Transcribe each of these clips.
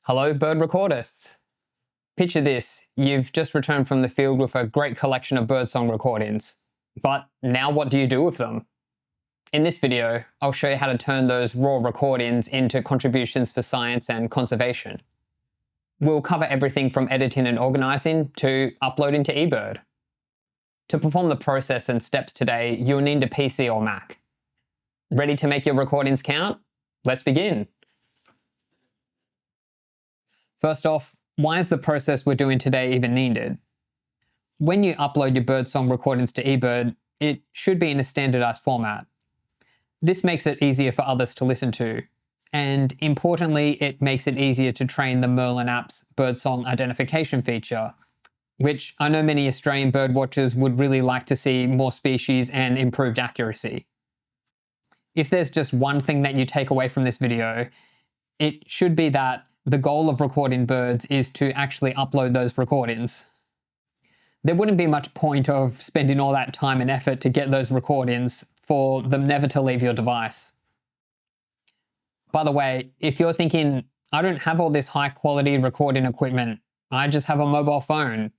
Hello, bird recordists. Picture this, you've just returned from the field with a great collection of birdsong recordings. But now what do you do with them? In this video, I'll show you how to turn those raw recordings into contributions for science and conservation. We'll cover everything from editing and organising to uploading to eBird. To perform the process and steps today, you'll need a PC or Mac. Ready to make your recordings count? Let's begin. First off, why is the process we're doing today even needed? When you upload your birdsong recordings to eBird, it should be in a standardized format. This makes it easier for others to listen to, and importantly, it makes it easier to train the Merlin app's birdsong identification feature, which I know many Australian bird watchers would really like to see more species and improved accuracy. If there's just one thing that you take away from this video, it should be that the goal of recording birds is to actually upload those recordings. There wouldn't be much point of spending all that time and effort to get those recordings for them never to leave your device. By the way, if you're thinking, I don't have all this high quality recording equipment, I just have a mobile phone,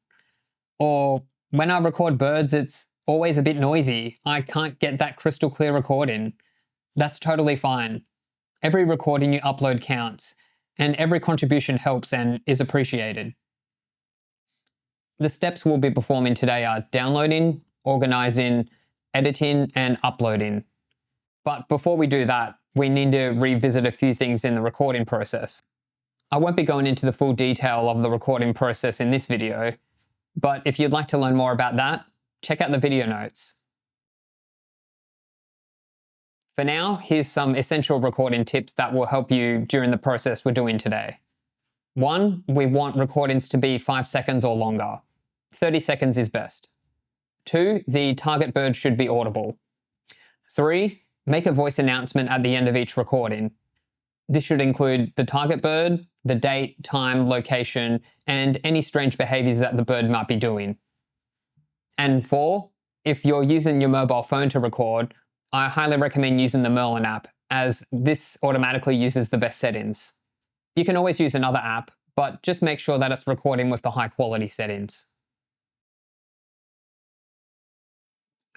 or when I record birds, it's always a bit noisy, I can't get that crystal clear recording, that's totally fine. Every recording you upload counts, and every contribution helps and is appreciated. The steps we'll be performing today are downloading, organising, editing, and uploading. But before we do that, we need to revisit a few things in the recording process. I won't be going into the full detail of the recording process in this video, but if you'd like to learn more about that, check out the video notes. For now, here's some essential recording tips that will help you during the process we're doing today. 1, we want recordings to be 5 seconds or longer. 30 seconds is best. 2, the target bird should be audible. 3, make a voice announcement at the end of each recording. This should include the target bird, the date, time, location, and any strange behaviours that the bird might be doing. And 4, if you're using your mobile phone to record, I highly recommend using the Merlin app, as this automatically uses the best settings. You can always use another app, but just make sure that it's recording with the high quality settings.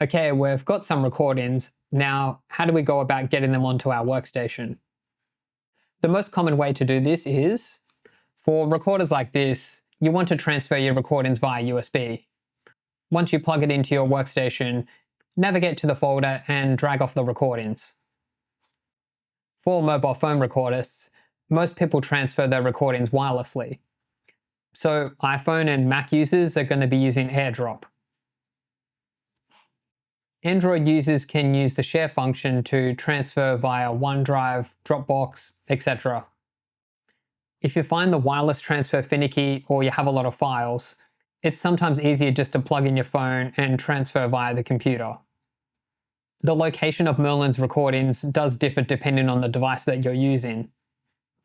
Okay, we've got some recordings. Now, how do we go about getting them onto our workstation? The most common way to do this is, for recorders like this, you want to transfer your recordings via USB. Once you plug it into your workstation, navigate to the folder and drag off the recordings. For mobile phone recordists, most people transfer their recordings wirelessly. So iPhone and Mac users are going to be using AirDrop. Android users can use the share function to transfer via OneDrive, Dropbox, etc. If you find the wireless transfer finicky or you have a lot of files, it's sometimes easier just to plug in your phone and transfer via the computer. The location of Merlin's recordings does differ depending on the device that you're using.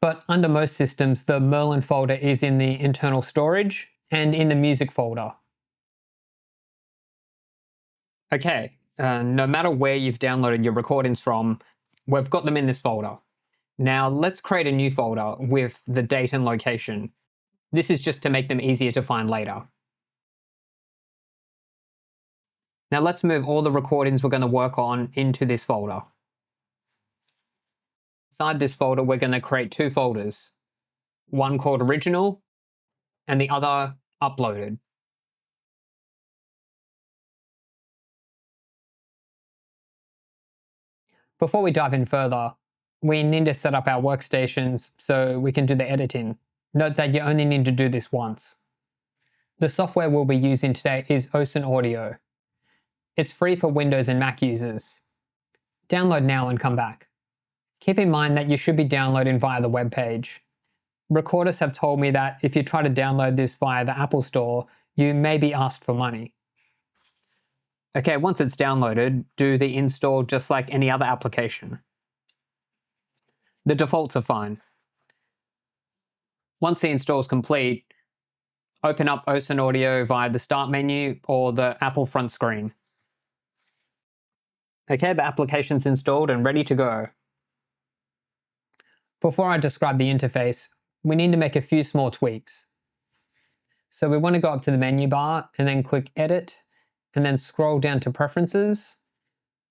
But under most systems, the Merlin folder is in the internal storage and in the music folder. Okay, no matter where you've downloaded your recordings from, we've got them in this folder. Now let's create a new folder with the date and location. This is just to make them easier to find later. Now let's move all the recordings we're going to work on into this folder. Inside this folder, we're going to create 2 folders. One called Original and the other Uploaded. Before we dive in further, we need to set up our workstations so we can do the editing. Note that you only need to do this once. The software we'll be using today is OcenAudio. It's free for Windows and Mac users. Download now and come back. Keep in mind that you should be downloading via the web page. Recorders have told me that if you try to download this via the Apple Store, you may be asked for money. Okay, once it's downloaded, do the install just like any other application. The defaults are fine. Once the install is complete, open up OcenAudio via the Start menu or the Apple front screen. Okay, the application's installed and ready to go. Before I describe the interface, we need to make a few small tweaks. So we want to go up to the menu bar and then click Edit, and then scroll down to Preferences.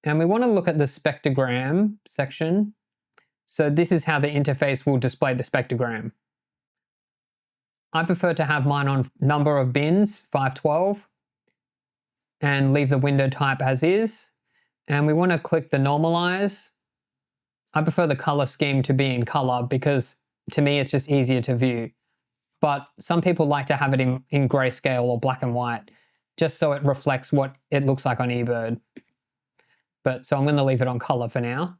And we want to look at the spectrogram section. So this is how the interface will display the spectrogram. I prefer to have mine on number of bins, 512, and leave the window type as is. And we want to click the Normalize. I prefer the color scheme to be in color because to me it's just easier to view. But some people like to have it in grayscale or black and white, just so it reflects what it looks like on eBird. So I'm going to leave it on color for now.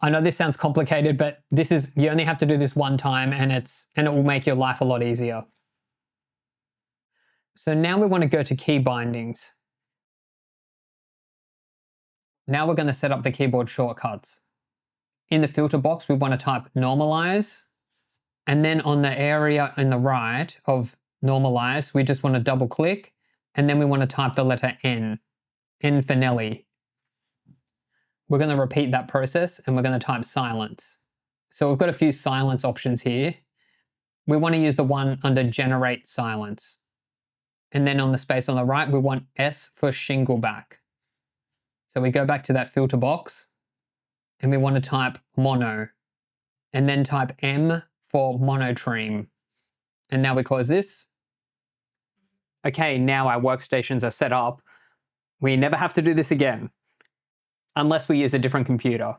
I know this sounds complicated, but you only have to do this one time and it will make your life a lot easier. So now we want to go to key bindings. Now we're going to set up the keyboard shortcuts. In the filter box, we want to type Normalize. And then on the area on the right of Normalize, we just want to double click. And then we want to type the letter N. N for Nelly. We're going to repeat that process and we're going to type Silence. So we've got a few silence options here. We want to use the one under Generate Silence. And then on the space on the right, we want S for Shingleback. So we go back to that filter box and we want to type Mono. And then type M for Monotreme. And now we close this. Okay, now our workstations are set up. We never have to do this again, unless we use a different computer.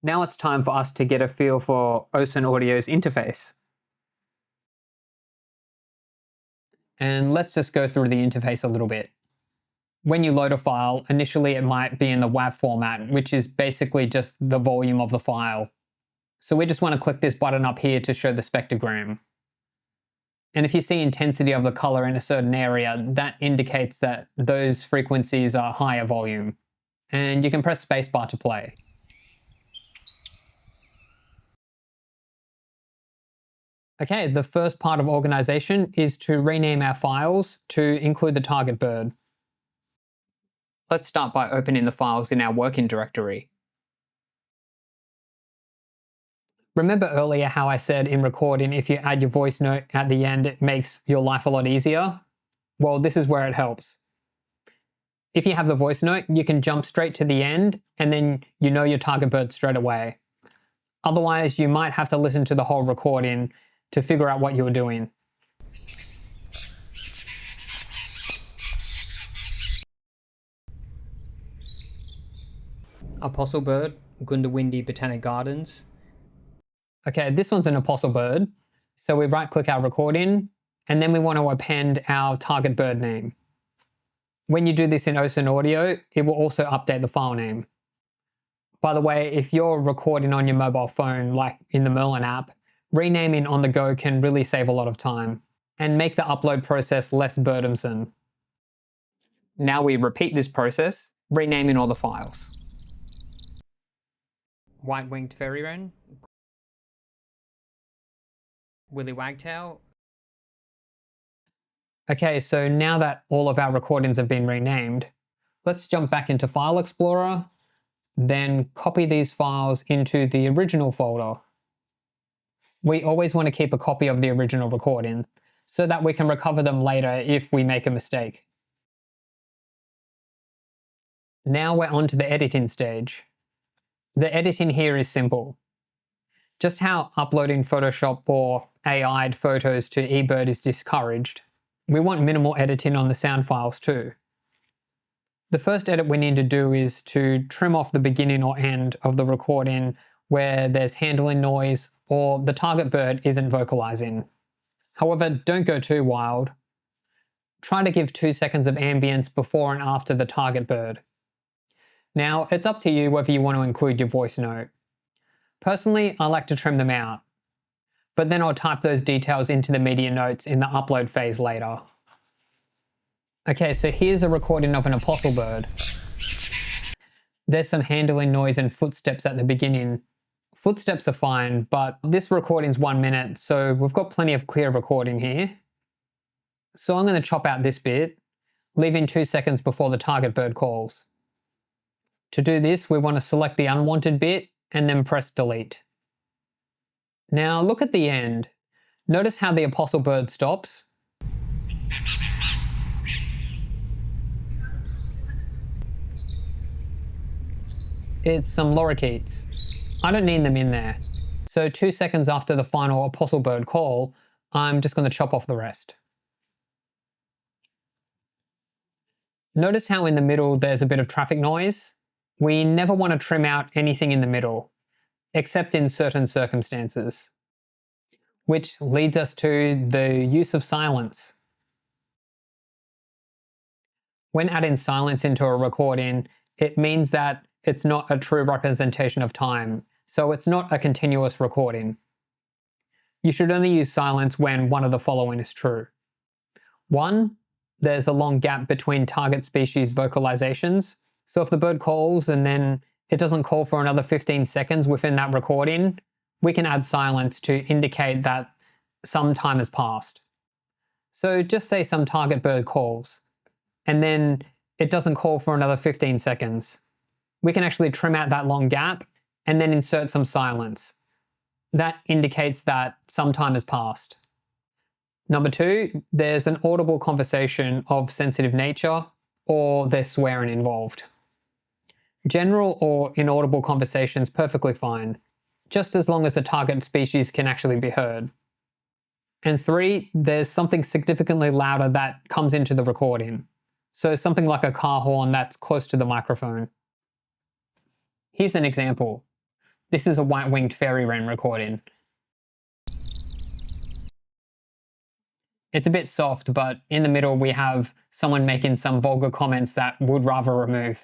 Now it's time for us to get a feel for OcenAudio's interface. And let's just go through the interface a little bit. When you load a file, initially it might be in the WAV format, which is basically just the volume of the file. So we just want to click this button up here to show the spectrogram. And if you see intensity of the color in a certain area, that indicates that those frequencies are higher volume. And you can press spacebar to play. Okay, the first part of organization is to rename our files to include the target bird. Let's start by opening the files in our working directory. Remember earlier how I said in recording, if you add your voice note at the end, it makes your life a lot easier? Well, this is where it helps. If you have the voice note, you can jump straight to the end and then you know your target bird straight away. Otherwise, you might have to listen to the whole recording to figure out what you're doing. Apostle bird, Gundawindi Botanic Gardens. Okay, this one's an apostle bird. So we right-click our recording, and then we want to append our target bird name. When you do this in OcenAudio, it will also update the file name. By the way, if you're recording on your mobile phone, like in the Merlin app, renaming on the go can really save a lot of time and make the upload process less burdensome. Now we repeat this process, renaming all the files. White-winged fairy wren, Willy Wagtail. Okay, so now that all of our recordings have been renamed, let's jump back into File Explorer, then copy these files into the original folder. We always want to keep a copy of the original recording so that we can recover them later if we make a mistake. Now we're on to the editing stage. The editing here is simple. Just how uploading Photoshop or AI'd photos to eBird is discouraged, we want minimal editing on the sound files too. The first edit we need to do is to trim off the beginning or end of the recording where there's handling noise or the target bird isn't vocalizing. However, don't go too wild. Try to give 2 seconds of ambience before and after the target bird. Now, it's up to you whether you want to include your voice note. Personally, I like to trim them out, but then I'll type those details into the media notes in the upload phase later. Okay, so here's a recording of an apostle bird. There's some handling noise and footsteps at the beginning. Footsteps are fine, but this recording's 1 minute, so we've got plenty of clear recording here. So I'm going to chop out this bit, leaving 2 seconds before the target bird calls. To do this, we want to select the unwanted bit and then press delete. Now look at the end. Notice how the apostle bird stops. It's some lorikeets. I don't need them in there. So 2 seconds after the final apostle bird call, I'm just going to chop off the rest. Notice how in the middle there's a bit of traffic noise? We never want to trim out anything in the middle, except in certain circumstances. Which leads us to the use of silence. When adding silence into a recording, it means that it's not a true representation of time, so it's not a continuous recording. You should only use silence when one of the following is true. 1, there's a long gap between target species vocalizations, so if the bird calls and then it doesn't call for another 15 seconds within that recording, we can add silence to indicate that some time has passed. So just say some target bird calls, and then it doesn't call for another 15 seconds. We can actually trim out that long gap and then insert some silence. That indicates that some time has passed. Number 2, there's an audible conversation of sensitive nature, or there's swearing involved. General or inaudible conversations perfectly fine, just as long as the target species can actually be heard. And 3, there's something significantly louder that comes into the recording. So something like a car horn that's close to the microphone. Here's an example. This is a white-winged fairy wren recording. It's a bit soft, but in the middle we have someone making some vulgar comments that would rather remove.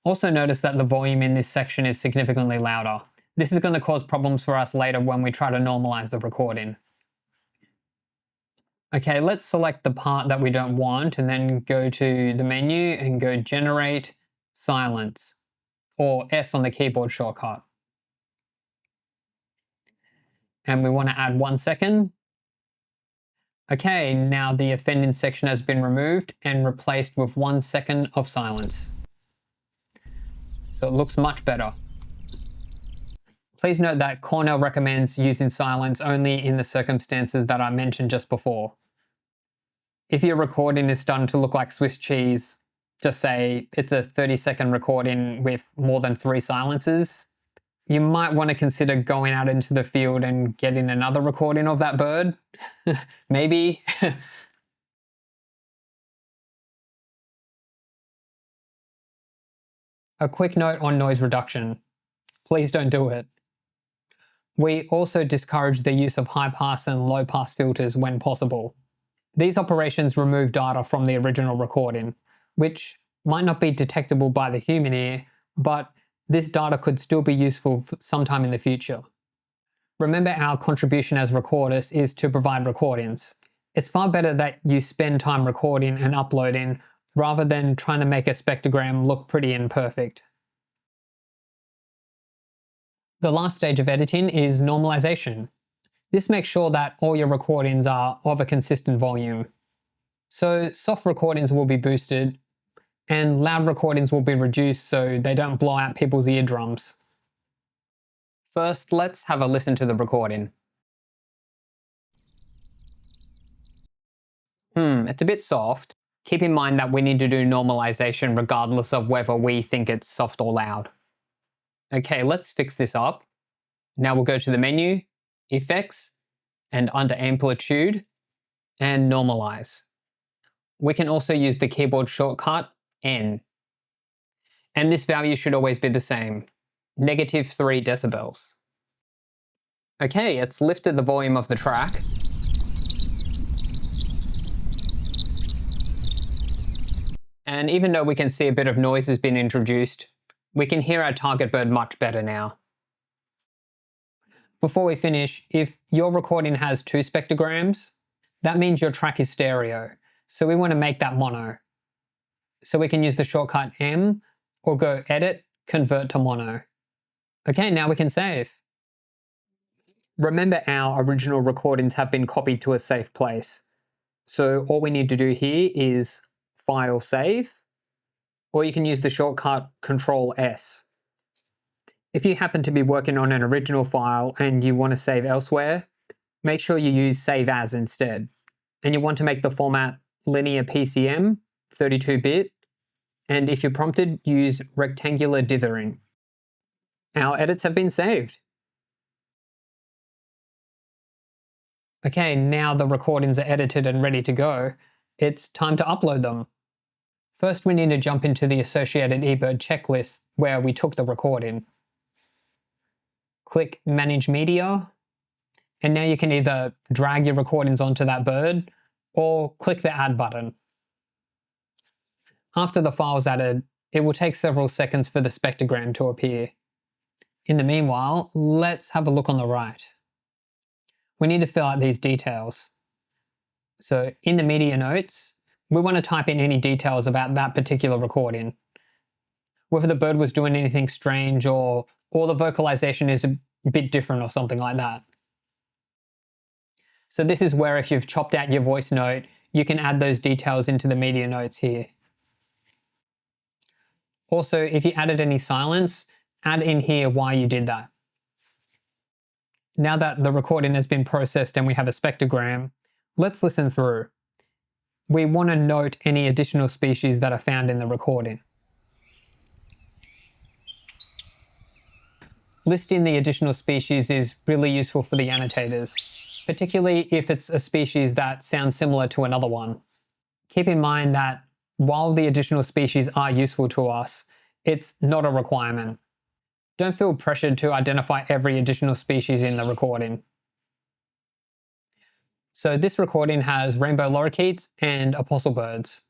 Also notice that the volume in this section is significantly louder. This is going to cause problems for us later when we try to normalize the recording. Okay, let's select the part that we don't want and then go to the menu and go Generate Silence, or S on the keyboard shortcut. And we want to add 1 second. Okay, now the offending section has been removed and replaced with 1 second of silence. So it looks much better. Please note that Cornell recommends using silence only in the circumstances that I mentioned just before. If your recording is starting to look like Swiss cheese, just say it's a 30-second recording with more than 3 silences, you might want to consider going out into the field and getting another recording of that bird. Maybe. A quick note on noise reduction. Please don't do it. We also discourage the use of high-pass and low-pass filters when possible. These operations remove data from the original recording, which might not be detectable by the human ear, but this data could still be useful sometime in the future. Remember, our contribution as recorders is to provide recordings. It's far better that you spend time recording and uploading rather than trying to make a spectrogram look pretty and perfect. The last stage of editing is normalization. This makes sure that all your recordings are of a consistent volume. So soft recordings will be boosted, and loud recordings will be reduced so they don't blow out people's eardrums. First, let's have a listen to the recording. It's a bit soft. Keep in mind that we need to do normalization regardless of whether we think it's soft or loud. Okay, let's fix this up. Now we'll go to the menu, Effects, and under Amplitude, and Normalize. We can also use the keyboard shortcut N. And this value should always be the same, -3 decibels. Okay, it's lifted the volume of the track. And even though we can see a bit of noise has been introduced, we can hear our target bird much better now. Before we finish, if your recording has 2 spectrograms, that means your track is stereo. So we want to make that mono. So we can use the shortcut M or go Edit, Convert to Mono. Okay, now we can save. Remember, our original recordings have been copied to a safe place. So all we need to do here is File Save, or you can use the shortcut Control S. If you happen to be working on an original file and you want to save elsewhere, make sure you use Save As instead. And you want to make the format linear PCM, 32-bit, and if you're prompted, use rectangular dithering. Our edits have been saved. Okay, now the recordings are edited and ready to go. It's time to upload them. First, we need to jump into the associated eBird checklist where we took the recording. Click Manage Media, and now you can either drag your recordings onto that bird or click the Add button. After the file is added, it will take several seconds for the spectrogram to appear. In the meanwhile, let's have a look on the right. We need to fill out these details. So in the media notes, we want to type in any details about that particular recording. Whether the bird was doing anything strange or the vocalization is a bit different or something like that. So this is where if you've chopped out your voice note, you can add those details into the media notes here. Also, if you added any silence, add in here why you did that. Now that the recording has been processed and we have a spectrogram, let's listen through. We want to note any additional species that are found in the recording. Listing the additional species is really useful for the annotators, particularly if it's a species that sounds similar to another one. Keep in mind that while the additional species are useful to us, it's not a requirement. Don't feel pressured to identify every additional species in the recording. So this recording has rainbow lorikeets and apostle birds.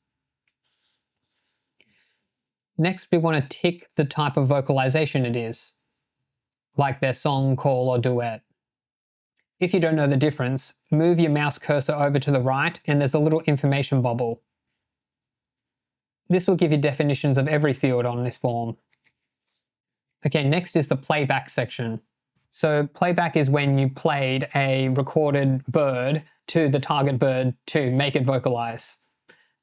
Next, we want to tick the type of vocalization it is, like their song, call, or duet. If you don't know the difference, move your mouse cursor over to the right and there's a little information bubble. This will give you definitions of every field on this form. Okay, next is the playback section. So playback is when you played a recorded bird to the target bird to make it vocalize.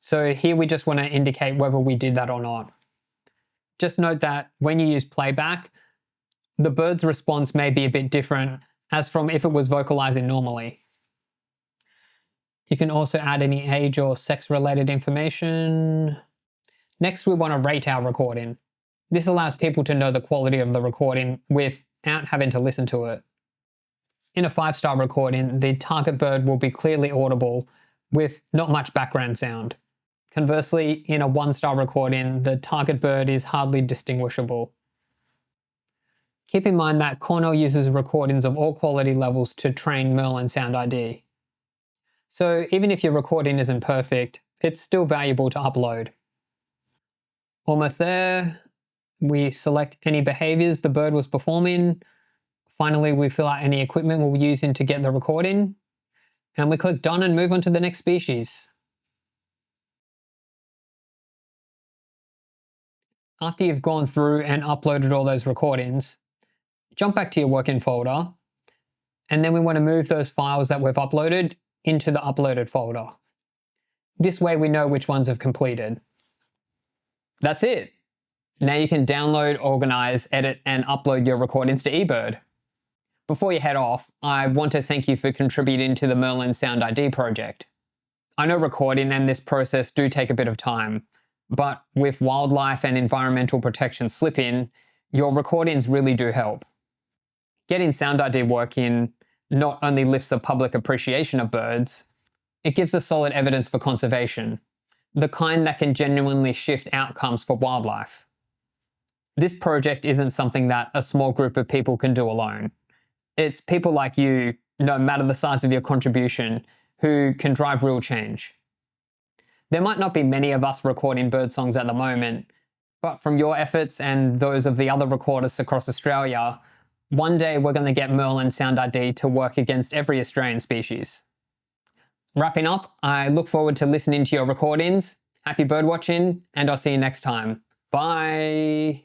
So here we just want to indicate whether we did that or not. Just note that when you use playback, the bird's response may be a bit different as from if it was vocalizing normally. You can also add any age or sex related information. Next, we want to rate our recording. This allows people to know the quality of the recording without having to listen to it. In a 5-star recording, the target bird will be clearly audible with not much background sound. Conversely, in a 1-star recording, the target bird is hardly distinguishable. Keep in mind that Cornell uses recordings of all quality levels to train Merlin Sound ID. So even if your recording isn't perfect, it's still valuable to upload. Almost there. We select any behaviors the bird was performing. Finally, we fill out any equipment we're using to get the recording. And we click done and move on to the next species. After you've gone through and uploaded all those recordings, jump back to your working folder. And then we want to move those files that we've uploaded into the uploaded folder. This way we know which ones have completed. That's it. Now you can download, organize, edit, and upload your recordings to eBird. Before you head off, I want to thank you for contributing to the Merlin Sound ID project. I know recording and this process do take a bit of time, but with wildlife and environmental protection slip-in, your recordings really do help. Getting Sound ID working not only lifts the public appreciation of birds, it gives us solid evidence for conservation, the kind that can genuinely shift outcomes for wildlife. This project isn't something that a small group of people can do alone. It's people like you, no matter the size of your contribution, who can drive real change. There might not be many of us recording bird songs at the moment, but from your efforts and those of the other recorders across Australia, one day we're going to get Merlin Sound ID to work against every Australian species. Wrapping up, I look forward to listening to your recordings. Happy bird watching, and I'll see you next time. Bye!